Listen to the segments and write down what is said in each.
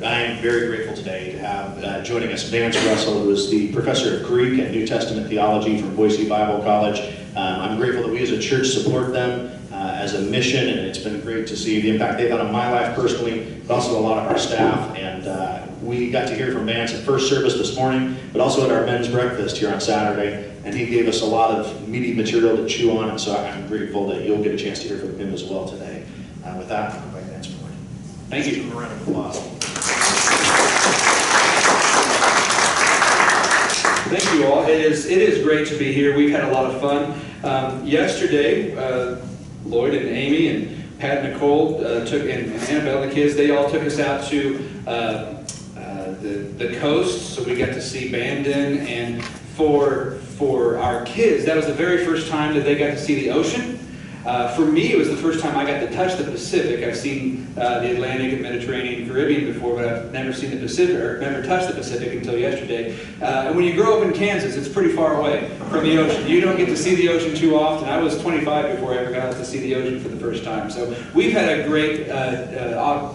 I am very grateful today to have joining us Vance Russell, who is the professor of Greek and New Testament theology from Boise Bible College. I'm grateful that we as a church support them as a mission, and it's been great to see the impact they've had on my life personally, but also a lot of our staff. And we got to hear from Vance at first service this morning, but also at our men's breakfast here on Saturday, and he gave us a lot of meaty material to chew on, and so I'm grateful that you'll get a chance to hear from him as well today. With that, I'll invite Vance forward. Thank you. A round of applause. Thank you all. It is great to be here. We've had a lot of fun. Yesterday, Lloyd and Amy and Pat and Nicole and Annabelle, the kids, they all took us out to the coast, so we got to see Bandon. And for our kids, that was the very first time that they got to see the ocean. For me, it was the first time I got to touch the Pacific. I've seen the Atlantic and Mediterranean and Caribbean before, but I've never seen the Pacific, or never touched the Pacific until yesterday. And when you grow up in Kansas, it's pretty far away from the ocean. You don't get to see the ocean too often. I was 25 before I ever got to see the ocean for the first time. So we've had a great,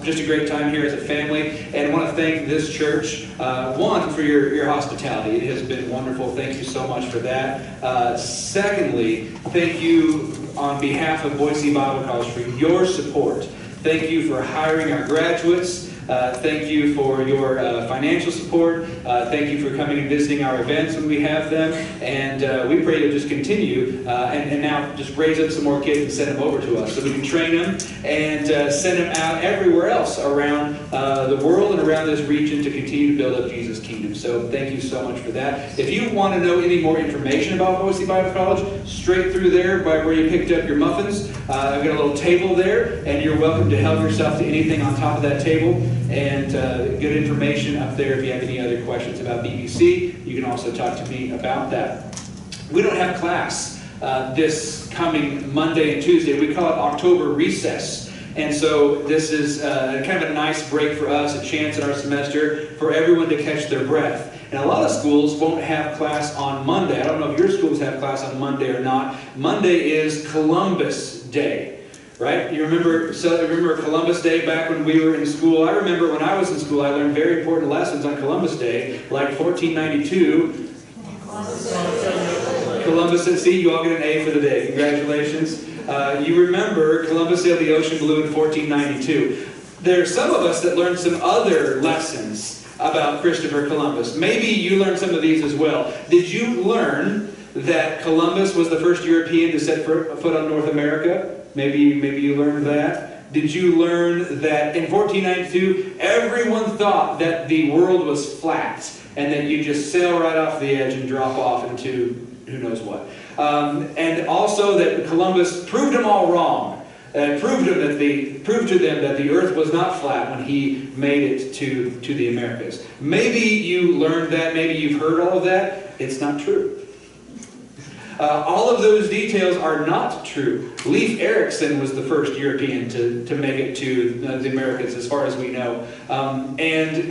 just a great time here as a family, and I want to thank this church, one, for your hospitality. It has been wonderful. Thank you so much for that. Secondly, thank you on behalf of Boise Bible College for your support. Thank you for hiring our graduates. Thank you for your financial support. Thank you for coming and visiting our events when we have them. And we pray you'll just continue and now just raise up some more kids and send them over to us so we can train them and send them out everywhere else around the world and around this region to continue to build up Jesus' kingdom. So thank you so much for that. If you want to know any more information about Boise Bible College, straight through there by where you picked up your muffins, I've got a little table there, and you're welcome to help yourself to anything on top of that table. And good information up there if you have any other questions about BBC. You can also talk to me about that. We don't have class this coming Monday and Tuesday. We call it October recess. And so this is kind of a nice break for us, a chance in our semester for everyone to catch their breath. And a lot of schools won't have class on Monday. I don't know if your schools have class on Monday or not. Monday is Columbus Day. Right? You remember Columbus Day back when we were in school? I remember when I was in school, I learned very important lessons on Columbus Day, like 1492. Columbus, see, you all get an A for the day. Congratulations. You remember Columbus sailed the ocean blue in 1492. There are some of us that learned some other lessons about Christopher Columbus. Maybe you learned some of these as well. Did you learn that Columbus was the first European to set foot on North America? Maybe you learned that. Did you learn that in 1492, everyone thought that the world was flat and that you just sail right off the edge and drop off into who knows what? And also that Columbus proved them all wrong. Proved to them that the earth was not flat when he made it to the Americas. Maybe you learned that. Maybe you've heard all of that. It's not true. All of those details are not true. Leif Erikson was the first European to make it to the Americas, as far as we know. And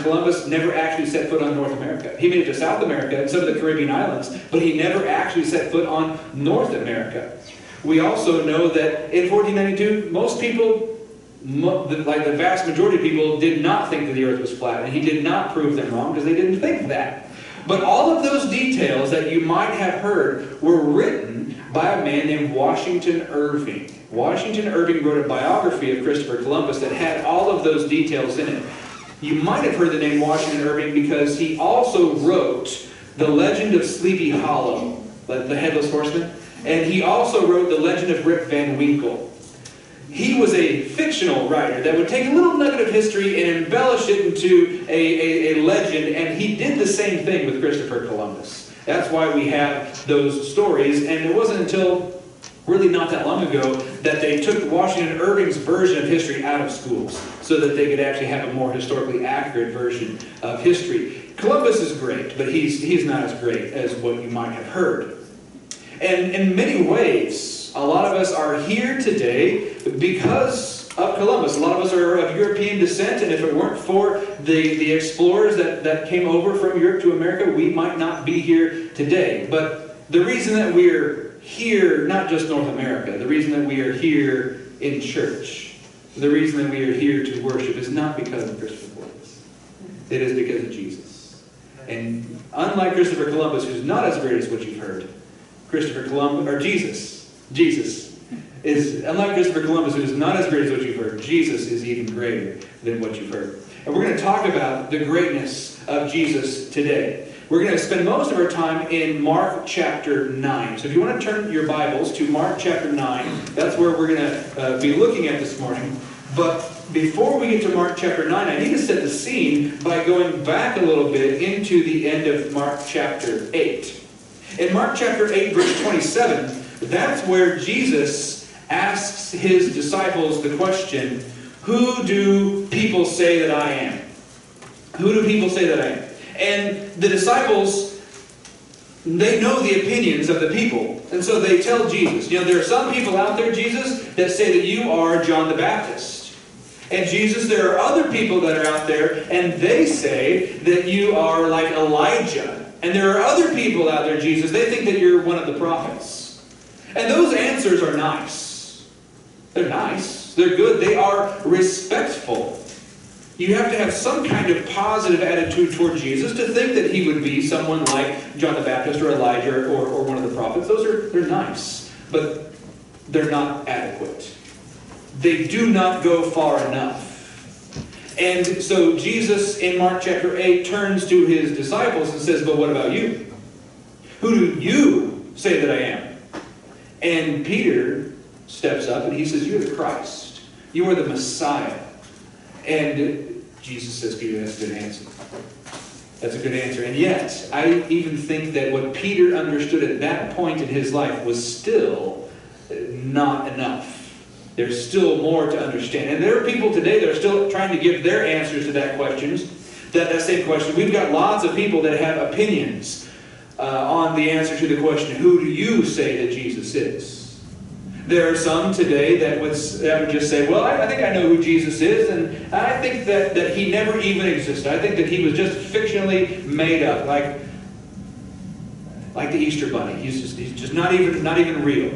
Columbus never actually set foot on North America. He made it to South America and some of the Caribbean islands, but he never actually set foot on North America. We also know that in 1492, most people, like the vast majority of people, did not think that the earth was flat, and he did not prove them wrong because they didn't think that. But all of those details that you might have heard were written by a man named Washington Irving. Washington Irving wrote a biography of Christopher Columbus that had all of those details in it. You might have heard the name Washington Irving because he also wrote The Legend of Sleepy Hollow, the Headless Horseman, and he also wrote The Legend of Rip Van Winkle. He was a fictional writer that would take a little nugget of history and embellish it into a legend, and he did the same thing with Christopher Columbus. That's why we have those stories, and it wasn't until really not that long ago that they took Washington Irving's version of history out of schools so that they could actually have a more historically accurate version of history. Columbus is great, but he's not as great as what you might have heard. And in many ways, a lot of us are here today because of Columbus. A lot of us are of European descent, and if it weren't for the explorers that came over from Europe to America, we might not be here today. But the reason that we're here, not just North America, the reason that we are here in church, the reason that we are here to worship is not because of Christopher Columbus. It is because of Jesus. And unlike Christopher Columbus, who's not as great as what you've heard, Jesus is, unlike Christopher Columbus, who is not as great as what you've heard, Jesus is even greater than what you've heard. And we're going to talk about the greatness of Jesus today. We're going to spend most of our time in Mark chapter 9. So if you want to turn your Bibles to Mark chapter 9, that's where we're going to be looking at this morning. But before we get to Mark chapter 9, I need to set the scene by going back a little bit into the end of Mark chapter 8. In Mark chapter 8, verse 27, that's where Jesus asks his disciples the question, who do people say that I am? Who do people say that I am? And the disciples, they know the opinions of the people. And so they tell Jesus, there are some people out there, Jesus, that say that you are John the Baptist. And Jesus, there are other people that are out there, and they say that you are like Elijah. And there are other people out there, Jesus, they think that you're one of the prophets. And those answers are nice. They're nice. They're good. They are respectful. You have to have some kind of positive attitude toward Jesus to think that he would be someone like John the Baptist or Elijah or one of the prophets. They're nice, but they're not adequate. They do not go far enough. And so Jesus in Mark chapter 8 turns to his disciples and says, but what about you? Who do you say that I am? And Peter steps up and he says, you're the Christ. You are the Messiah. And Jesus says, Peter, that's a good answer. That's a good answer. And yet, I even think that what Peter understood at that point in his life was still not enough. There's still more to understand. And there are people today that are still trying to give their answers to that same question. We've got lots of people that have opinions on the answer to the question, who do you say that Jesus is? There are some today that would just say, well, I think I know who Jesus is, and I think that he never even existed. I think that he was just fictionally made up, like the Easter Bunny. He's just not even real.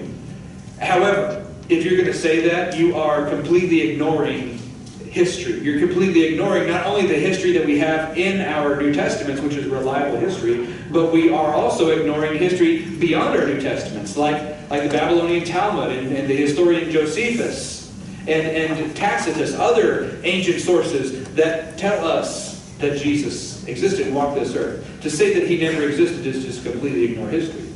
However, if you're going to say that, you are completely ignoring history. You're completely ignoring not only the history that we have in our New Testaments, which is reliable history, but we are also ignoring history beyond our New Testaments, like the Babylonian Talmud and the historian Josephus and Tacitus, other ancient sources that tell us that Jesus existed and walked this earth. To say that he never existed is just completely ignore history.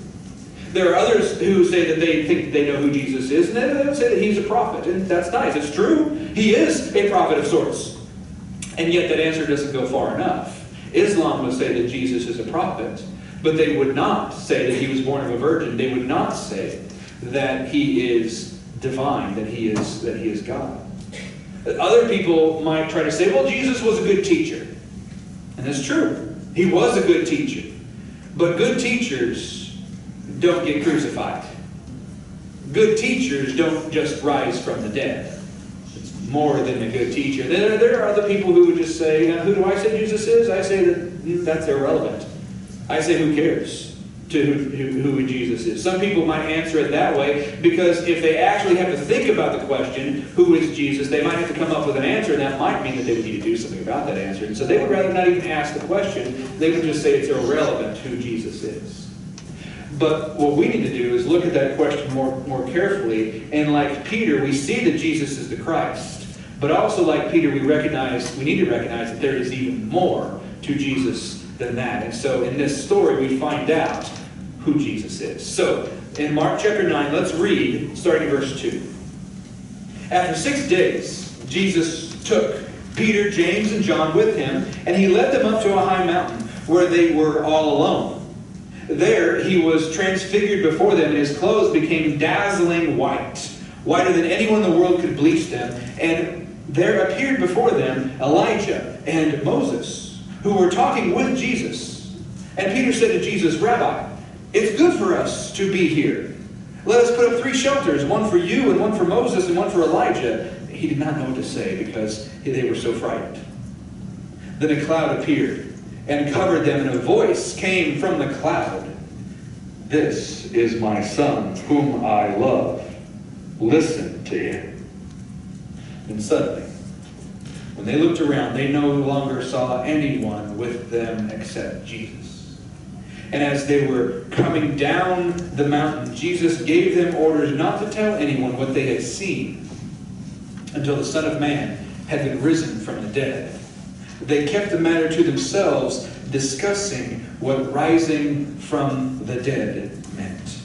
There are others who say that they think they know who Jesus is, and they would say that he's a prophet, and that's nice. It's true. He is a prophet of sorts. And yet that answer doesn't go far enough. Islam would say that Jesus is a prophet, but they would not say that he was born of a virgin. They would not say that he is divine, that he is God. Other people might try to say, well, Jesus was a good teacher. And that's true. He was a good teacher. But good teachers don't get crucified. Good teachers don't just rise from the dead. It's more than a good teacher. There are other people who would just say, who do I say Jesus is? I say that's irrelevant. I say who cares to who Jesus is. Some people might answer it that way because if they actually have to think about the question, who is Jesus, they might have to come up with an answer, and that might mean that they would need to do something about that answer. And so they would rather not even ask the question. They would just say it's irrelevant who Jesus is. But what we need to do is look at that question more carefully. And like Peter, we see that Jesus is the Christ. But also like Peter, we need to recognize that there is even more to Jesus than that. And so in this story, we find out who Jesus is. So in Mark chapter 9, let's read, starting in verse 2. After 6 days, Jesus took Peter, James, and John with him, and he led them up to a high mountain where they were all alone. There he was transfigured before them, and his clothes became dazzling white, whiter than anyone in the world could bleach them. And there appeared before them Elijah and Moses, who were talking with Jesus. And Peter said to Jesus, Rabbi, it's good for us to be here. Let us put up 3 shelters, one for you, and one for Moses, and one for Elijah. He did not know what to say because they were so frightened. Then a cloud appeared and covered them, and a voice came from the cloud. This is my son, whom I love. Listen to him. And suddenly, When they looked around, they no longer saw anyone with them except Jesus. And as they were coming down the mountain, Jesus gave them orders not to tell anyone what they had seen until the Son of Man had been risen from the dead. They kept the matter to themselves, discussing what rising from the dead meant.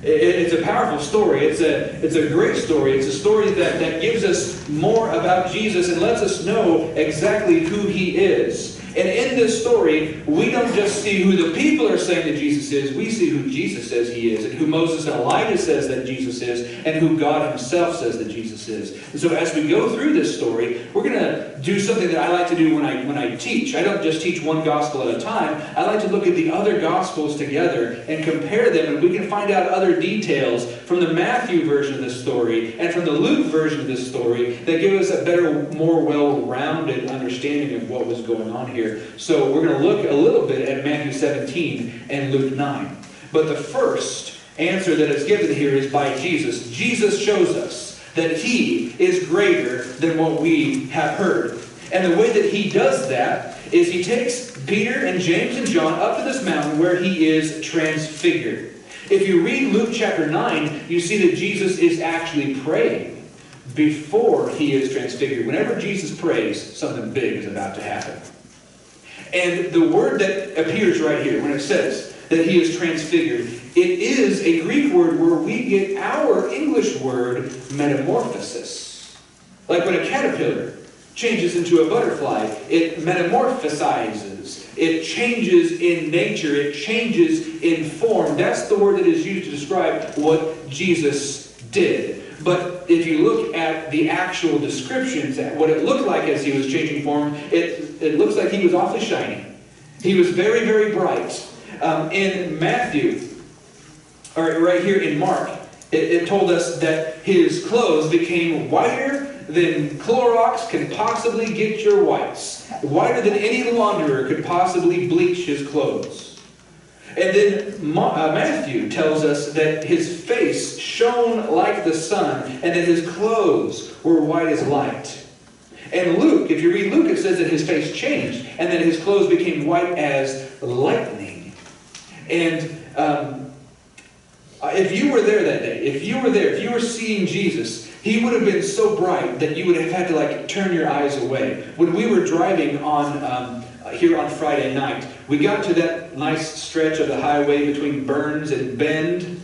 It's a powerful story. It's a great story. It's a story that gives us more about Jesus and lets us know exactly who he is. And in this story, we don't just see who the people are saying that Jesus is. We see who Jesus says he is, and who Moses and Elijah says that Jesus is, and who God himself says that Jesus is. And so as we go through this story, we're going to do something that I like to do when I teach. I don't just teach one gospel at a time. I like to look at the other gospels together and compare them, and we can find out other details from the Matthew version of this story and from the Luke version of this story that give us a better, more well-rounded understanding of what was going on here. So we're going to look a little bit at Matthew 17 and Luke 9. But the first answer that is given here is by Jesus. Jesus shows us that he is greater than what we have heard. And the way that he does that is he takes Peter and James and John up to this mountain where he is transfigured. If you read Luke chapter 9, you see that Jesus is actually praying before he is transfigured. Whenever Jesus prays, something big is about to happen. And the word that appears right here, when it says that he is transfigured, it is a Greek word where we get our English word metamorphosis. Like when a caterpillar changes into a butterfly, it metamorphosizes. It changes in nature. It changes in form. That's the word that is used to describe what Jesus did. But if you look at the actual descriptions, at what it looked like as he was changing form, it looks like he was awfully shiny. He was very, very bright. In Matthew, or right here in Mark, it told us that his clothes became whiter than Clorox can possibly get your whites. Whiter than any launderer could possibly bleach his clothes. And then Matthew tells us that his face shone like the sun, and that his clothes were white as light. And Luke, if you read Luke, it says that his face changed, and that his clothes became white as lightning. And if you were there that day, if you were seeing Jesus, he would have been so bright that you would have had to turn your eyes away. When we were driving on here on Friday night, we got to that nice stretch of the highway between Burns and Bend,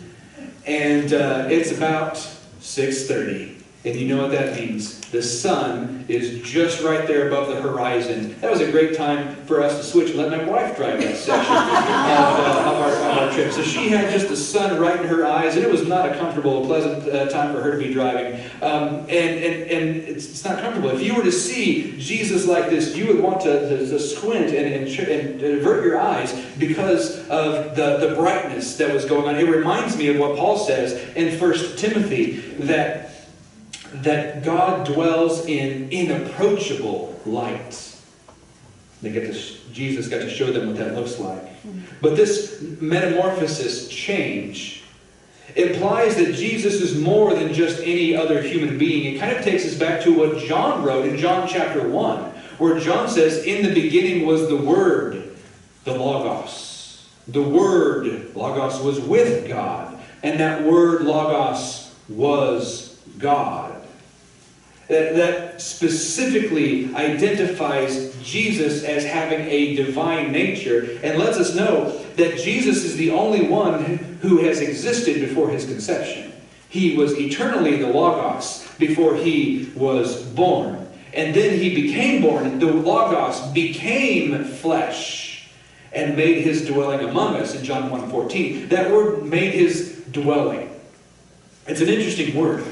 and it's about 6:30. And you know what that means. The sun is just right there above the horizon. That was a great time for us to switch and let my wife drive that section of our trip. So she had just the sun right in her eyes, and it was not a comfortable, pleasant time for her to be driving. And it's not comfortable. If you were to see Jesus like this, you would want to squint and avert your eyes because of the brightness that was going on. It reminds me of what Paul says in 1 Timothy, that God dwells in inapproachable light. Jesus got to show them what that looks like. But this metamorphosis change implies that Jesus is more than just any other human being. It kind of takes us back to what John wrote in John chapter 1, where John says, "In the beginning was the Word, the Logos." The Word, Logos, was with God, and that word, Logos, was God. That specifically identifies Jesus as having a divine nature and lets us know that Jesus is the only one who has existed before his conception. He was eternally the Logos before he was born. And then he became born. The Logos became flesh and made his dwelling among us in John 1:14. That word, made his dwelling. It's an interesting word.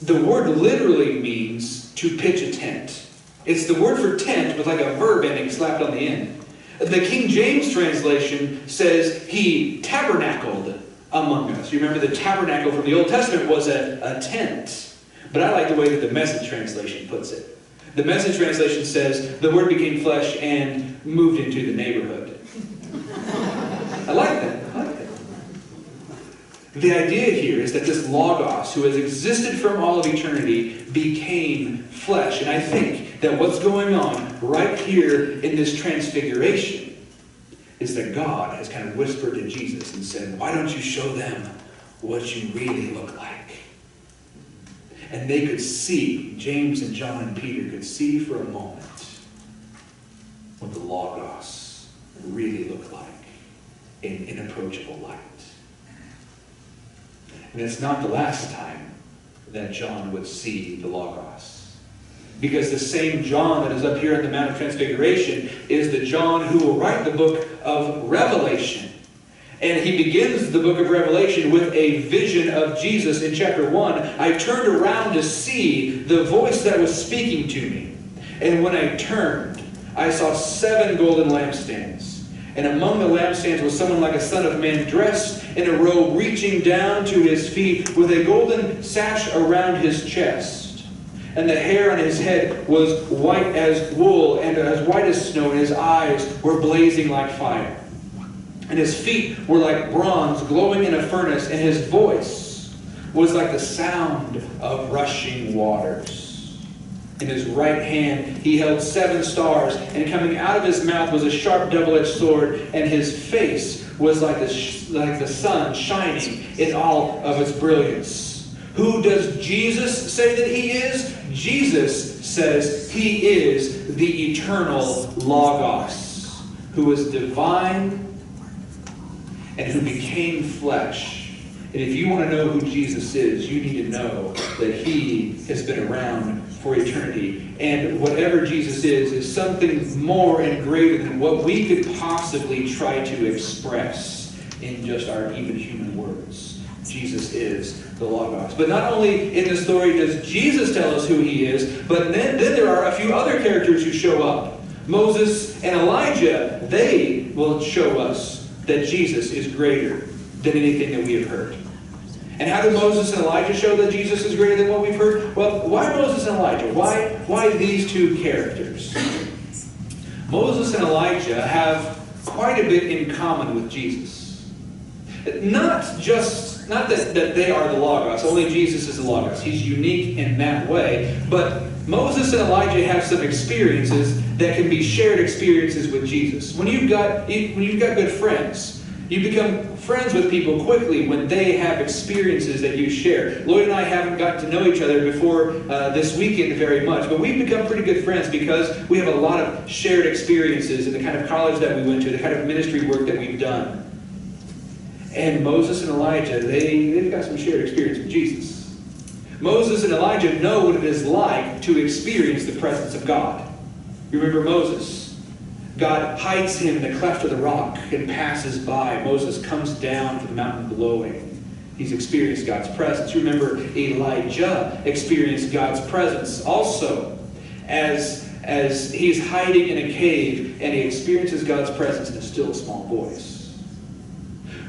The word literally means to pitch a tent. It's the word for tent with like a verb ending slapped on the end. The King James translation says he tabernacled among us. You remember the tabernacle from the Old Testament was a tent. But I like the way that the Message translation puts it. The Message translation says the Word became flesh and moved into the neighborhood. I like that. The idea here is that this Logos, who has existed from all of eternity, became flesh. And I think that what's going on right here in this transfiguration is that God has kind of whispered to Jesus and said, why don't you show them what you really look like? And they could see, James and John and Peter could see for a moment what the Logos really looked like in inapproachable light. And it's not the last time that John would see the Logos. Because the same John that is up here on the Mount of Transfiguration is the John who will write the book of Revelation. And he begins the book of Revelation with a vision of Jesus in chapter 1. I turned around to see the voice that was speaking to me. And when I turned, I saw 7 golden lampstands. And among the lampstands was someone like a son of man, dressed in a robe reaching down to his feet, with a golden sash around his chest. And the hair on his head was white as wool and as white as snow, and his eyes were blazing like fire. And his feet were like bronze glowing in a furnace, and his voice was like the sound of rushing waters. In his right hand he held 7 stars, and coming out of his mouth was a sharp double-edged sword, and his face was like the sun shining in all of its brilliance. Who does Jesus say that he is? Jesus says he is the eternal Logos, who is divine and who became flesh. And if you want to know who Jesus is, you need to know that he has been around for eternity. And whatever Jesus is something more and greater than what we could possibly try to express in just our even human words. Jesus is the Logos. But not only in the story does Jesus tell us who he is, but then there are a few other characters who show up. Moses and Elijah, they will show us that Jesus is greater than anything that we have heard. And how do Moses and Elijah show that Jesus is greater than what we've heard? Well, why Moses and Elijah? Why these two characters? Moses and Elijah have quite a bit in common with Jesus. Not that they are the Logos. Only Jesus is the Logos. He's unique in that way. But Moses and Elijah have some experiences that can be shared experiences with Jesus. When you've got good friends, you become friends with people quickly when they have experiences that you share. Lloyd and I haven't gotten to know each other before this weekend very much, but we've become pretty good friends because we have a lot of shared experiences in the kind of college that we went to, the kind of ministry work that we've done. And Moses and Elijah, they've got some shared experience with Jesus. Moses and Elijah know what it is like to experience the presence of God. You remember Moses? God hides him in the cleft of the rock and passes by. Moses comes down from the mountain glowing. He's experienced God's presence. You remember Elijah experienced God's presence also as he's hiding in a cave, and he experiences God's presence in a still small voice.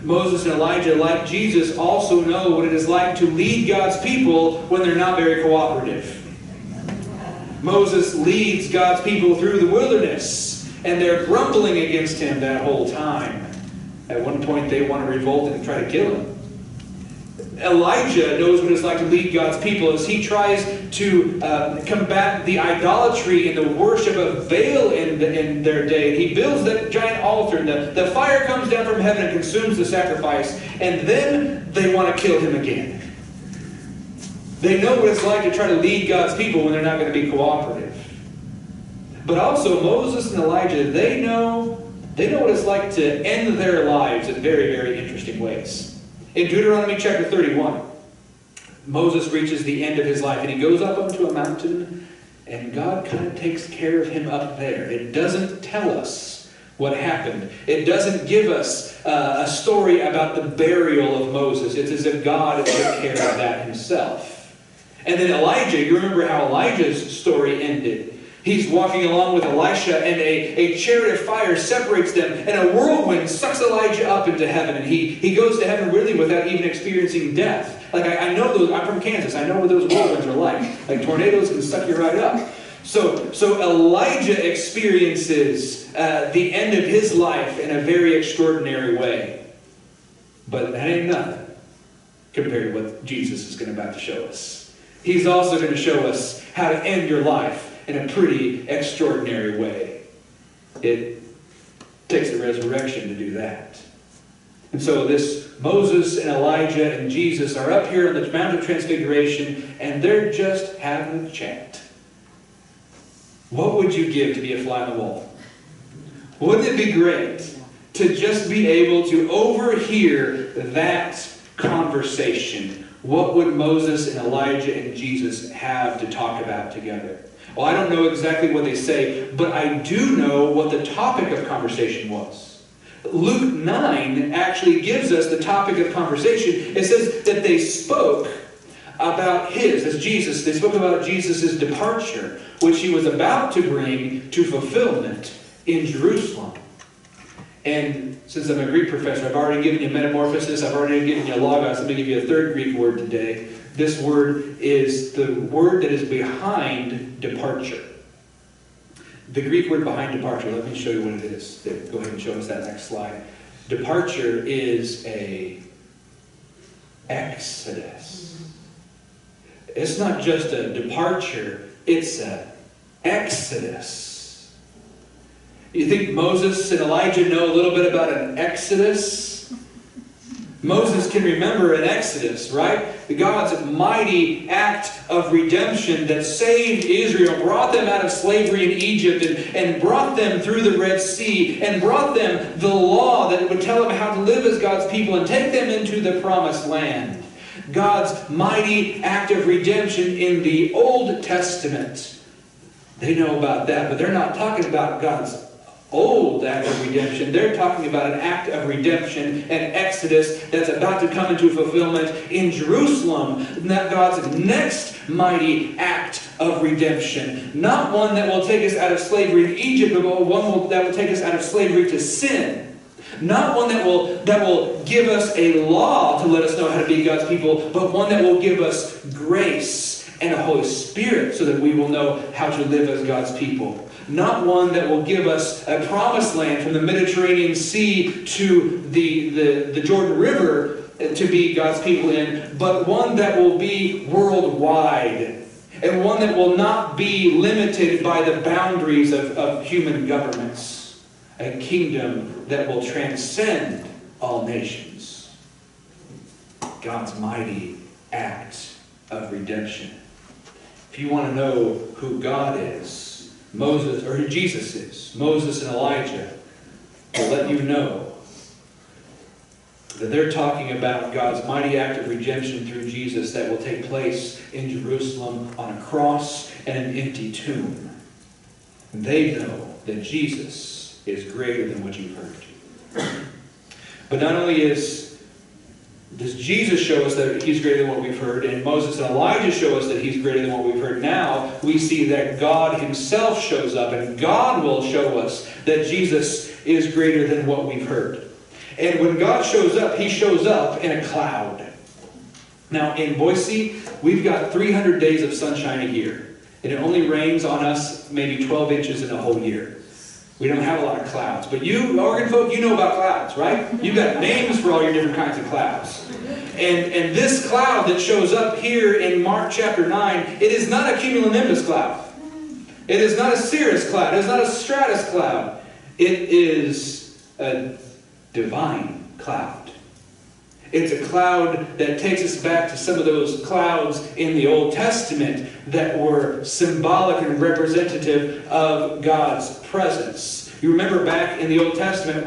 Moses and Elijah, like Jesus, also know what it is like to lead God's people when they're not very cooperative. Moses leads God's people through the wilderness, and they're grumbling against him that whole time. At one point, they want to revolt and try to kill him. Elijah knows what it's like to lead God's people as he tries to combat the idolatry and the worship of Baal in their day. He builds that giant altar, and the fire comes down from heaven and consumes the sacrifice, and then they want to kill him again. They know what it's like to try to lead God's people when they're not going to be cooperative. But also, Moses and Elijah, they know what it's like to end their lives in very, very interesting ways. In Deuteronomy chapter 31, Moses reaches the end of his life, and he goes up onto a mountain, and God kind of takes care of him up there. It doesn't tell us what happened. It doesn't give us a story about the burial of Moses. It's as if God took care of that himself. And then Elijah, you remember how Elijah's story ended. He's walking along with Elisha, and a chariot of fire separates them, and a whirlwind sucks Elijah up into heaven. And he goes to heaven really without even experiencing death. Like, I know those, I'm from Kansas, I know what those whirlwinds are like. Like, tornadoes can suck you right up. So Elijah experiences the end of his life in a very extraordinary way. But that ain't nothing compared to what Jesus is about to show us. He's also going to show us how to end your life in a pretty extraordinary way. It takes a resurrection to do that. And so this Moses and Elijah and Jesus are up here on the Mount of Transfiguration, and they're just having a chat. What would you give to be a fly on the wall? Wouldn't it be great to just be able to overhear that conversation? What would Moses and Elijah and Jesus have to talk about together? Well, I don't know exactly what they say, but I do know what the topic of conversation was. Luke 9 actually gives us the topic of conversation. It says that they spoke about they spoke about Jesus' departure, which he was about to bring to fulfillment in Jerusalem. And since I'm a Greek professor, I've already given you metamorphosis, I've already given you logos, I'm going to give you a third Greek word today. This word is the word that is behind departure. The Greek word behind departure, let me show you what it is. Go ahead and show us that next slide. Departure is a exodus. It's not just a departure, it's an exodus. You think Moses and Elijah know a little bit about an exodus? Moses can remember an exodus, right? God's mighty act of redemption that saved Israel, brought them out of slavery in Egypt, and brought them through the Red Sea, and brought them the law that would tell them how to live as God's people and take them into the promised land. God's mighty act of redemption in the Old Testament. They know about that, but they're not talking about God's old act of redemption. They're talking about an act of redemption, an exodus that's about to come into fulfillment in Jerusalem. That God's next mighty act of redemption. Not one that will take us out of slavery in Egypt, but one that will take us out of slavery to sin. Not one that will give us a law to let us know how to be God's people, but one that will give us grace and a Holy Spirit so that we will know how to live as God's people. Not one that will give us a promised land from the Mediterranean Sea to the Jordan River to be God's people in, but one that will be worldwide, and one that will not be limited by the boundaries of human governments. A kingdom that will transcend all nations. God's mighty act of redemption. If you want to know who God is, Moses, or who Jesus is, Moses and Elijah will let you know that they're talking about God's mighty act of redemption through Jesus that will take place in Jerusalem on a cross and an empty tomb. And they know that Jesus is greater than what you've heard. But not only does Jesus show us that he's greater than what we've heard, and Moses and Elijah show us that he's greater than what we've heard, now we see that God himself shows up, and God will show us that Jesus is greater than what we've heard. And when God shows up, he shows up in a cloud. Now in Boise, we've got 300 days of sunshine a year, and it only rains on us maybe 12 inches in a whole year. We don't have a lot of clouds. But you, Oregon folk, you know about clouds, right? You've got names for all your different kinds of clouds. And this cloud that shows up here in Mark chapter 9, it is not a cumulonimbus cloud. It is not a cirrus cloud. It is not a stratus cloud. It is a divine cloud. It's a cloud that takes us back to some of those clouds in the Old Testament that were symbolic and representative of God's presence. You remember back in the Old Testament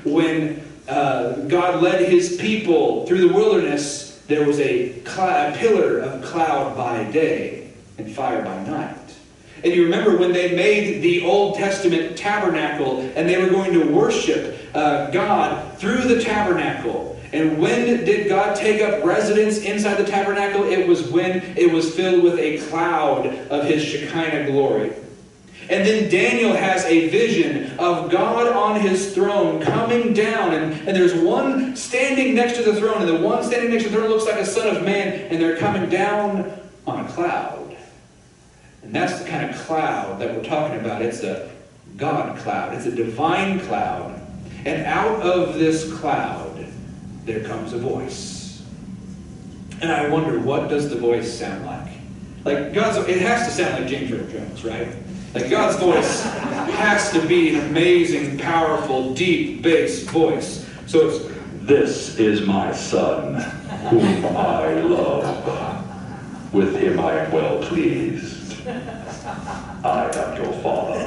when God led his people through the wilderness, there was a pillar of cloud by day and fire by night. And you remember when they made the Old Testament tabernacle and they were going to worship God through the tabernacle. And when did God take up residence inside the tabernacle? It was when it was filled with a cloud of his Shekinah glory. And then Daniel has a vision of God on his throne coming down. And there's one standing next to the throne. And the one standing next to the throne looks like a son of man. And they're coming down on a cloud. And that's the kind of cloud that we're talking about. It's a God cloud. It's a divine cloud. And out of this cloud, there comes a voice. And I wonder, what does the voice sound like? Like it has to sound like James Earl Jones, right? Like God's voice has to be an amazing, powerful, deep bass voice. So it's, "This is my son, whom I love. With him I am well pleased. I am your father."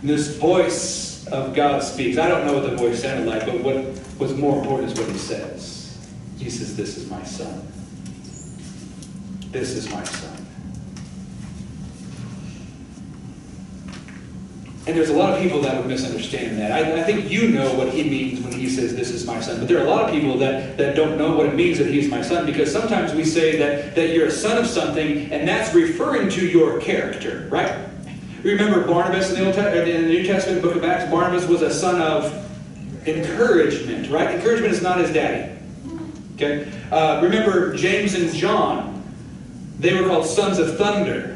This voice of God speaks. I don't know what the voice sounded like, but what's more important is what he says. He says, "This is my son. This is my son." And there's a lot of people that would misunderstand that. I think you know what he means when he says, "This is my son." But there are a lot of people that don't know what it means that he's my son, because sometimes we say that you're a son of something, and that's referring to your character, right? Remember Barnabas in the New Testament book of Acts? Barnabas was a son of encouragement, right? Encouragement is not his daddy. Okay? Remember James and John? They were called sons of thunder.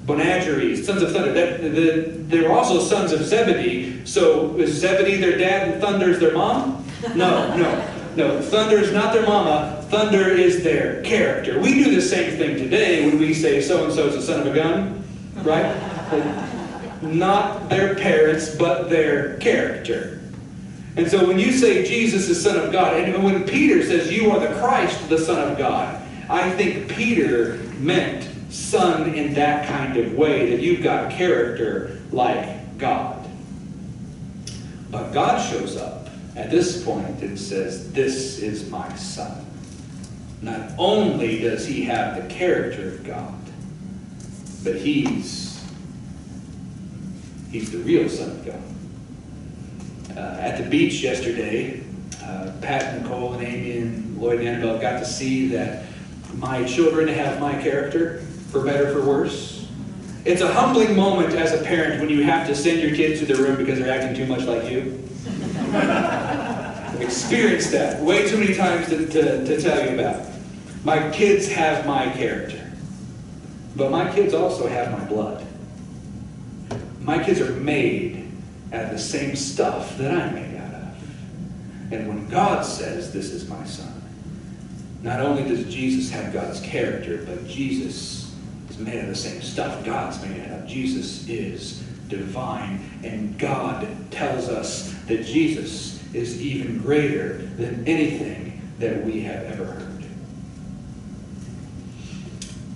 Bonageries, sons of thunder. They were also sons of Zebedee. So is Zebedee their dad and thunder's their mom? No. Thunder is not their mama. Thunder is their character. We do the same thing today when we say so-and-so is a son of a gun, right? Not their parents, but their character. And so when you say Jesus is Son of God, and when Peter says you are the Christ, the Son of God, I think Peter meant son in that kind of way, that you've got character like God. But God shows up at this point and says, "This is my son." Not only does he have the character of God, but he's the real Son of God. At the beach yesterday, Pat, Nicole, and Amy, and Lloyd and Annabelle got to see that my children have my character, for better, for worse. It's a humbling moment as a parent when you have to send your kids to their room because they're acting too much like you. I've experienced that way too many times to tell you about. My kids have my character. But my kids also have my blood. My kids are made out of the same stuff that I'm made out of. And when God says, "This is my son," not only does Jesus have God's character, but Jesus is made out of the same stuff God's made out of. Jesus is divine, and God tells us that Jesus is even greater than anything that we have ever heard.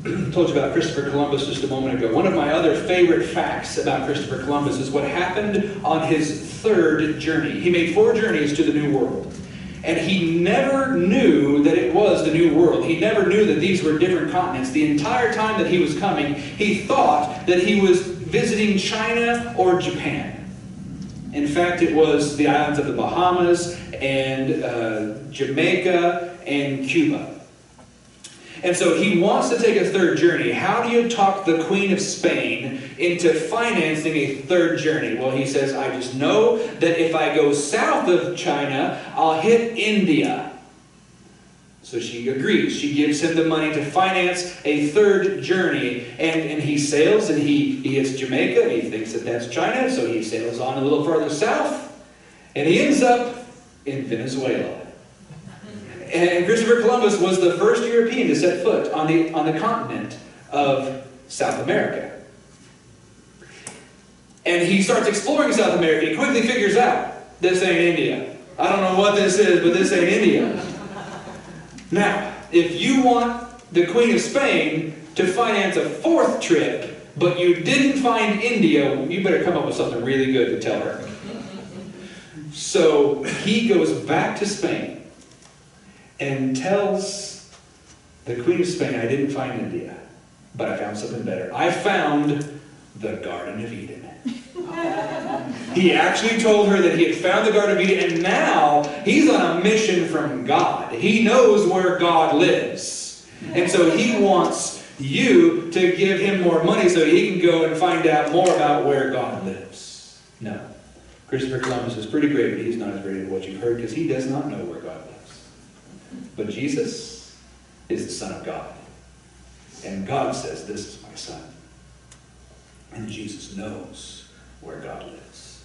I told you about Christopher Columbus just a moment ago. One of my other favorite facts about Christopher Columbus is what happened on his third journey. He made 4 journeys to the New World. And he never knew that it was the New World. He never knew that these were different continents. The entire time that he was coming, he thought that he was visiting China or Japan. In fact, it was the islands of the Bahamas and Jamaica and Cuba. And so he wants to take a third journey. How do you talk the Queen of Spain into financing a third journey? Well, he says, "I just know that if I go south of China, I'll hit India." So she agrees. She gives him the money to finance a third journey. And he sails, and he hits Jamaica, and he thinks that that's China, so he sails on a little farther south, and he ends up in Venezuela. And Christopher Columbus was the first European to set foot on the continent of South America. And he starts exploring South America. He quickly figures out, this ain't India. I don't know what this is, but this ain't India. Now, if you want the Queen of Spain to finance a 4th trip, but you didn't find India, you better come up with something really good to tell her. So he goes back to Spain and tells the Queen of Spain, "I didn't find India, but I found something better. I found the Garden of Eden." He actually told her that he had found the Garden of Eden, and now he's on a mission from God. He knows where God lives. And so he wants you to give him more money so he can go and find out more about where God lives. No. Christopher Columbus is pretty great, but he's not as great as what you've heard, because he does not know where God lives. But Jesus is the Son of God. And God says, "This is my son." And Jesus knows where God lives.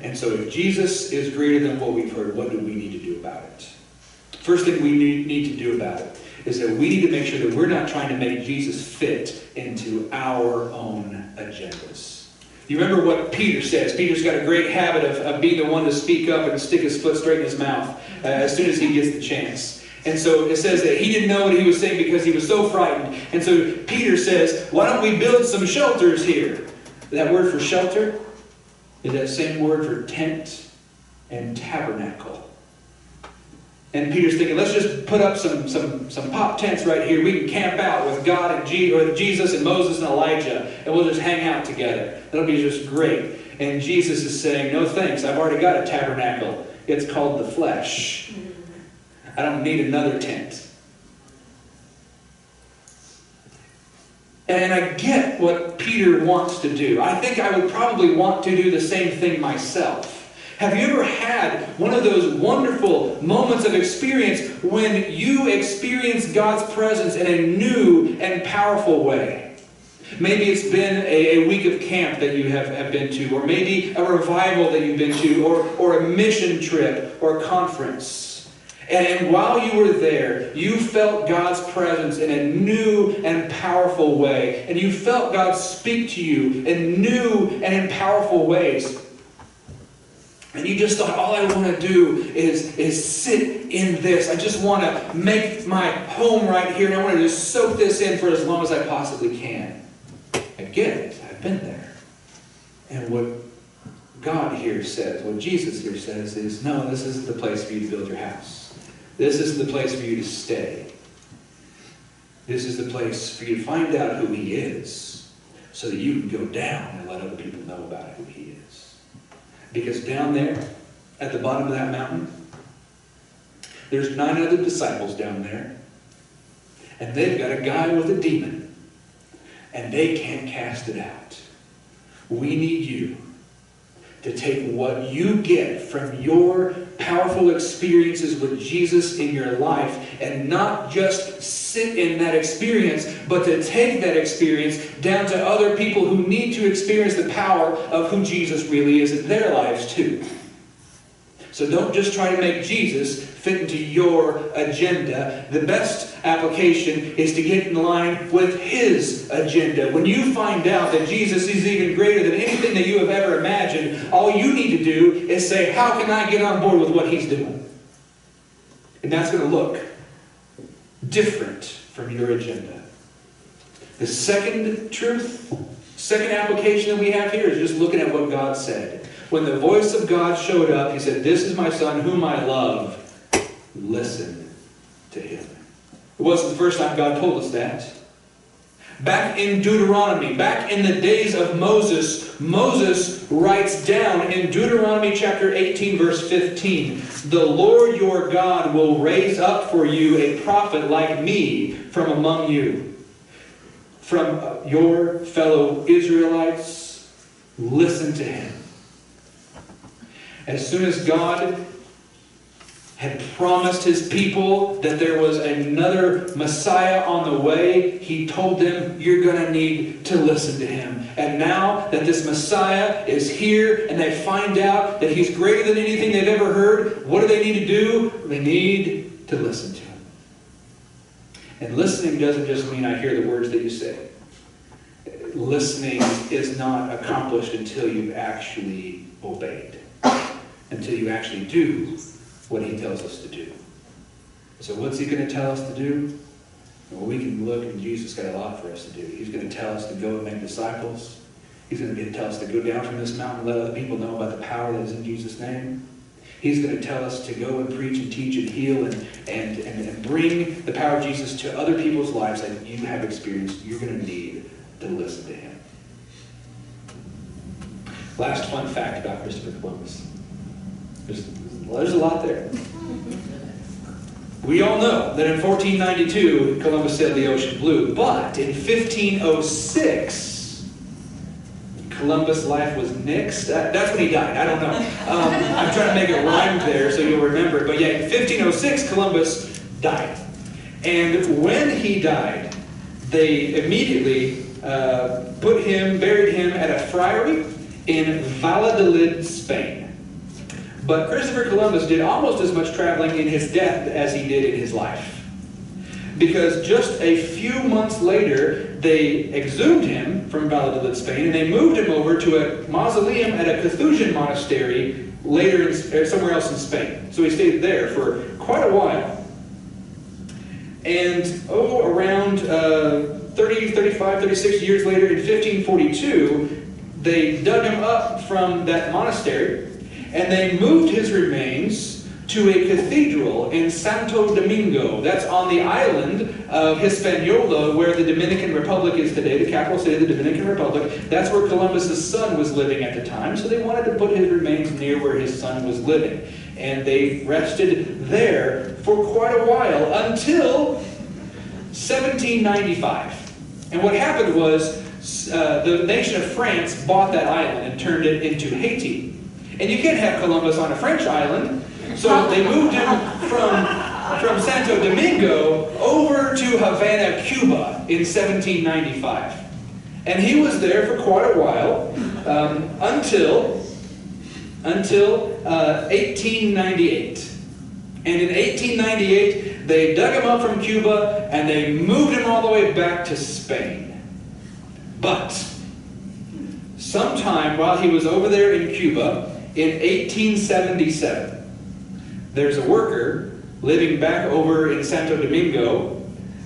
And so if Jesus is greater than what we've heard, what do we need to do about it? First thing we need to do about it is that we need to make sure that we're not trying to make Jesus fit into our own agendas. You remember what Peter says. Peter's got a great habit of being the one to speak up and stick his foot straight in his mouth as soon as he gets the chance. And so it says that he didn't know what he was saying because he was so frightened. And so Peter says, why don't we build some shelters here? That word for shelter is that same word for tent and tabernacle. And Peter's thinking, let's just put up some pop tents right here. We can camp out with God and Jesus and Moses and Elijah, and we'll just hang out together. That'll be just great. And Jesus is saying, no thanks, I've already got a tabernacle. It's called the flesh. I don't need another tent. And I get what Peter wants to do. I think I would probably want to do the same thing myself. Have you ever had one of those wonderful moments of experience when you experience God's presence in a new and powerful way? Maybe it's been a week of camp that you have been to, or maybe a revival that you've been to, or a mission trip or a conference. And while you were there, you felt God's presence in a new and powerful way. And you felt God speak to you in new and in powerful ways. And you just thought, all I want to do is sit in this. I just want to make my home right here. And I want to just soak this in for as long as I possibly can. I get it. I've been there. And what God here says, what Jesus here says is, no, this isn't the place for you to build your house. This isn't the place for you to stay. This is the place for you to find out who He is so that you can go down and let other people know about who He is. Because down there, at the bottom of that mountain, there's 9 other disciples down there. And they've got a guy with a demon. And they can't cast it out. We need you to take what you get from your powerful experiences with Jesus in your life and not just sit in that experience, but to take that experience down to other people who need to experience the power of who Jesus really is in their lives too. So don't just try to make Jesus fit into your agenda. The best application is to get in line with His agenda. When you find out that Jesus is even greater than anything that you have ever imagined, all you need to do is say, how can I get on board with what He's doing? And that's going to look different from your agenda. The second truth, second application that we have here is just looking at what God said. When the voice of God showed up, He said, this is my Son whom I love. Listen to Him. It wasn't the first time God told us that. Back in Deuteronomy, back in the days of Moses, Moses writes down in Deuteronomy chapter 18, verse 15, the Lord your God will raise up for you a prophet like me from among you. From your fellow Israelites, listen to him. As soon as God had promised His people that there was another Messiah on the way, He told them, you're going to need to listen to Him. And now that this Messiah is here and they find out that He's greater than anything they've ever heard, what do they need to do? They need to listen to Him. And listening doesn't just mean I hear the words that you say. Listening is not accomplished until you've actually obeyed. Until you actually do what He tells us to do. So what's He going to tell us to do? Well, we can look, and Jesus got a lot for us to do. He's going to tell us to go and make disciples. He's going to tell us to go down from this mountain and let other people know about the power that is in Jesus' name. He's going to tell us to go and preach and teach and heal and bring the power of Jesus to other people's lives that you have experienced. You're going to need to listen to Him. Last fun fact about Christopher Columbus. There's a lot there. We all know that in 1492, Columbus sailed the ocean blue. But in 1506, Columbus' life was nixed. That's when he died. I don't know. I'm trying to make it rhyme there so you'll remember it. But yeah, in 1506, Columbus died. And when he died, they immediately buried him at a friary in Valladolid, Spain. But Christopher Columbus did almost as much traveling in his death as he did in his life. Because just a few months later, they exhumed him from Valladolid, Spain, and they moved him over to a mausoleum at a Carthusian monastery later somewhere else in Spain. So he stayed there for quite a while. And around 30, 35, 36 years later, in 1542, they dug him up from that monastery, and they moved his remains to a cathedral in Santo Domingo. That's on the island of Hispaniola, where the Dominican Republic is today, the capital city of the Dominican Republic. That's where Columbus's son was living at the time, so they wanted to put his remains near where his son was living. And they rested there for quite a while, until 1795. And what happened was, the nation of France bought that island and turned it into Haiti. And you can't have Columbus on a French island, so they moved him from Santo Domingo over to Havana, Cuba in 1795. And he was there for quite a while, until 1898. And in 1898, they dug him up from Cuba and they moved him all the way back to Spain. But sometime while he was over there in Cuba, in 1877, there's a worker living back over in Santo Domingo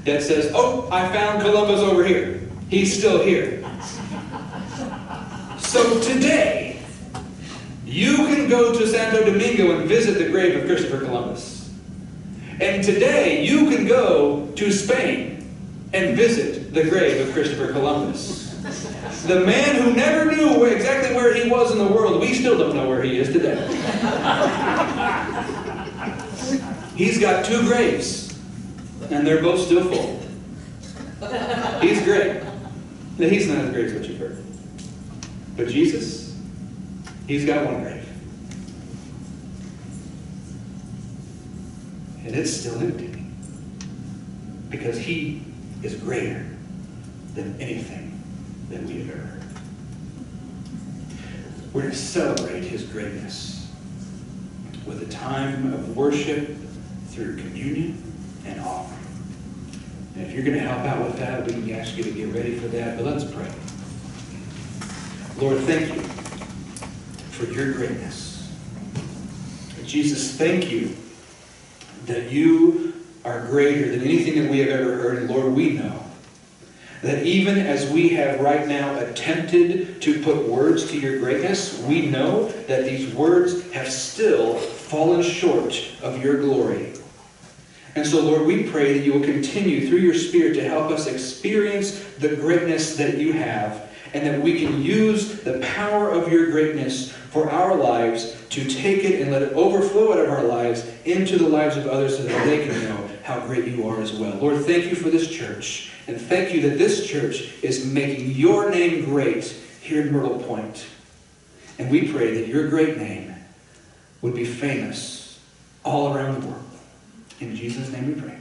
that says, "Oh, I found Columbus over here. He's still here." So today, you can go to Santo Domingo and visit the grave of Christopher Columbus. And today, you can go to Spain and visit the grave of Christopher Columbus. The man who never knew exactly where he was in the world, we still don't know where he is today. He's got 2 graves, and they're both still full. He's great. Now, he's not as great as what you've heard. But Jesus, he's got 1 grave. And it's still empty. Because he is greater than anything that we have ever heard. We're going to celebrate his greatness with a time of worship through communion and offering. And if you're going to help out with that, we can ask you to get ready for that. But let's pray. Lord, thank you for your greatness. Jesus, thank you that you are greater than anything that we have ever heard. And Lord, we know that even as we have right now attempted to put words to your greatness, we know that these words have still fallen short of your glory. And so, Lord, we pray that you will continue through your Spirit to help us experience the greatness that you have, and that we can use the power of your greatness for our lives to take it and let it overflow out of our lives into the lives of others so that they can know how great you are as well. Lord, thank you for this church, and thank you that this church is making your name great here in Myrtle Point. And we pray that your great name would be famous all around the world. In Jesus' name we pray.